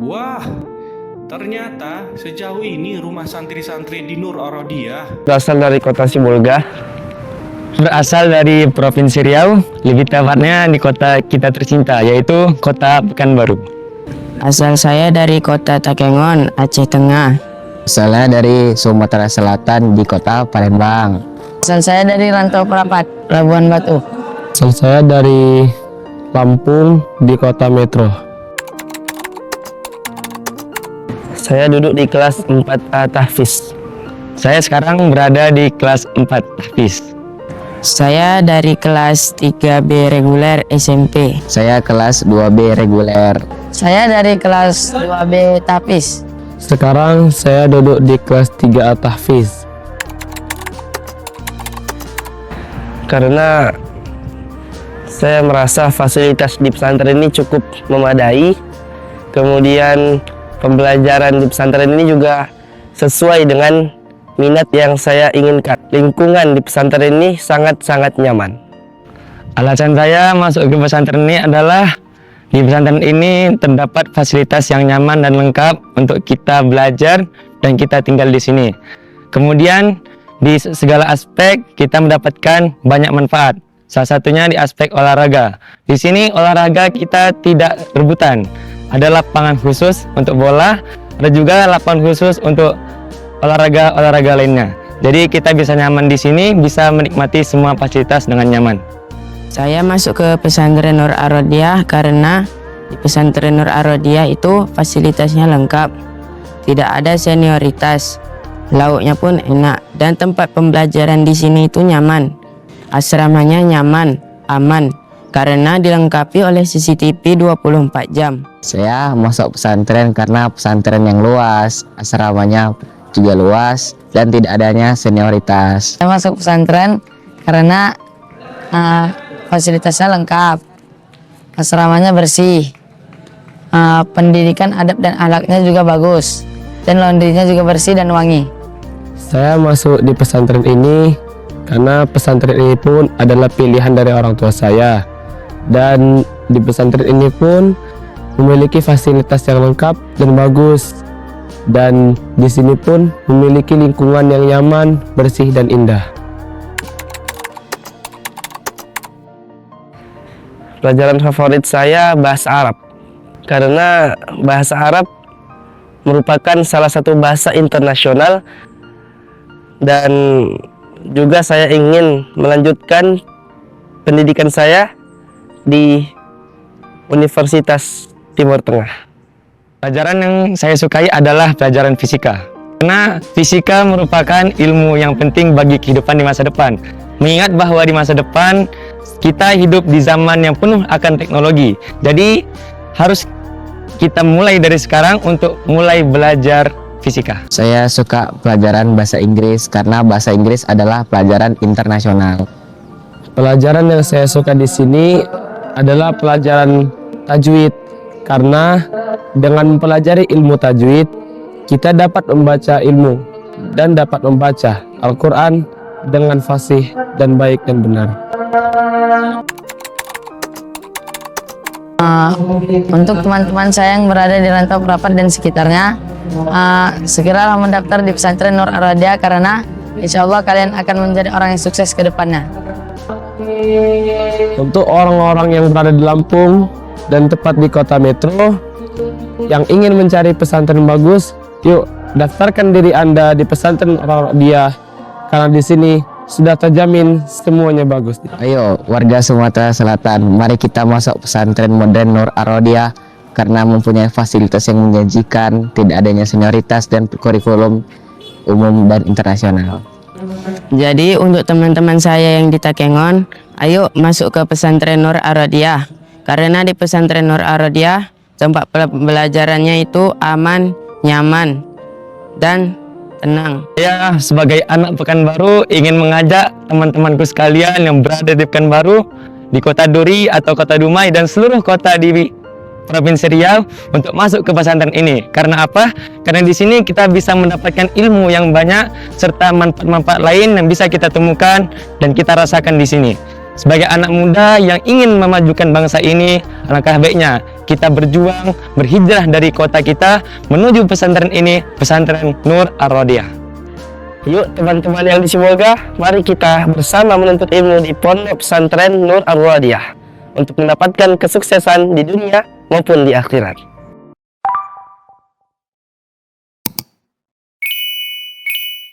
Wah, ternyata sejauh ini rumah santri-santri di Nur Ar-Rodiyah Berasal dari kota Sibolga. Berasal dari Provinsi Riau, lebih tepatnya di kota kita tercinta, yaitu kota Pekanbaru. Asal saya dari kota Takengon, Aceh Tengah. Asalnya dari Sumatera Selatan di kota Palembang. Asal saya dari Rantau Perapat, Labuan Batu. Asal saya dari Lampung di kota Metro. Saya duduk di kelas 4A Tahfiz. Saya sekarang berada di kelas 4 Tahfiz. Saya dari kelas 3B reguler SMP. Saya kelas 2B reguler. Saya dari kelas 2B Tapis. Sekarang saya duduk di kelas 3A Tahfiz. Karena saya merasa fasilitas di pesantren ini cukup memadai. Kemudian pembelajaran di pesantren ini juga sesuai dengan minat yang saya inginkan. Lingkungan di pesantren ini sangat-sangat nyaman. Alasan saya masuk ke pesantren ini adalah di pesantren ini terdapat fasilitas yang nyaman dan lengkap untuk kita belajar dan kita tinggal di sini. Kemudian di segala aspek kita mendapatkan banyak manfaat. Salah satunya di aspek olahraga. Di sini olahraga kita tidak rebutan. Ada lapangan khusus untuk bola, ada juga lapangan khusus untuk olahraga lainnya. Jadi kita bisa nyaman di sini, bisa menikmati semua fasilitas dengan nyaman. Saya masuk ke pesantren Nur Ar-Rodiyah karena di pesantren Nur Ar-Rodiyah itu fasilitasnya lengkap. Tidak ada senioritas. Lauknya pun enak dan tempat pembelajaran di sini itu nyaman. Asramanya nyaman, aman karena dilengkapi oleh CCTV 24 jam. Saya masuk pesantren karena pesantren yang luas, asramanya juga luas, dan tidak adanya senioritas. Saya masuk pesantren karena fasilitasnya lengkap, asramanya bersih, pendidikan adab dan akhlaknya juga bagus, dan laundrynya juga bersih dan wangi. Saya masuk di pesantren ini karena pesantren ini pun adalah pilihan dari orang tua saya. Dan di pesantren ini pun memiliki fasilitas yang lengkap dan bagus. Dan di sini pun memiliki lingkungan yang nyaman, bersih dan indah. Pelajaran favorit saya bahasa Arab. Karena bahasa Arab merupakan salah satu bahasa internasional dan juga saya ingin melanjutkan pendidikan saya di Universitas Timur Tengah. Pelajaran yang saya sukai adalah pelajaran fisika. Karena fisika merupakan ilmu yang penting bagi kehidupan di masa depan. Mengingat bahwa di masa depan kita hidup di zaman yang penuh akan teknologi. Jadi harus kita mulai dari sekarang untuk mulai belajar fisika. Saya suka pelajaran bahasa Inggris karena bahasa Inggris adalah pelajaran internasional. Pelajaran yang saya suka di sini adalah pelajaran tajwid. Karena dengan mempelajari ilmu tajwid, kita dapat membaca ilmu dan dapat membaca Al-Quran dengan fasih dan baik dan benar. Untuk teman-teman saya yang berada di Rantau Perapat dan sekitarnya, segeralah mendaftar di pesantren Nur Ar-Rodiyah karena insya Allah kalian akan menjadi orang yang sukses ke depannya. Untuk orang-orang yang berada di Lampung dan tepat di kota Metro yang ingin mencari pesantren bagus, yuk daftarkan diri Anda di pesantren Ar-Rodiyah karena di sini sudah terjamin semuanya bagus. Ayo warga Sumatera Selatan, mari kita masuk pesantren modern Nur Ar-Rodiyah karena mempunyai fasilitas yang menjanjikan, tidak adanya senioritas dan kurikulum umum dan internasional. Jadi untuk teman-teman saya yang di Takengon, ayo masuk ke pesantren Nur Ar-Rodiyah. Karena di pesantren Nur Ar-Rodiyah tempat pembelajarannya itu aman, nyaman, dan tenang. Saya sebagai anak Pekanbaru ingin mengajak teman-temanku sekalian yang berada di Pekanbaru, di kota Duri atau kota Dumai dan seluruh kota di Provinsi Riau untuk masuk ke pesantren ini. Karena apa? Karena di sini kita bisa mendapatkan ilmu yang banyak serta manfaat-manfaat lain yang bisa kita temukan dan kita rasakan di sini. Sebagai anak muda yang ingin memajukan bangsa ini, alangkah baiknya kita berjuang berhijrah dari kota kita menuju pesantren ini, pesantren Nur Ar-Rodiyah. Yuk teman-teman yang disemoga, mari kita bersama menuntut ilmu di pondok pesantren Nur Ar-Rodiyah untuk mendapatkan kesuksesan di dunia maupun di akhirat.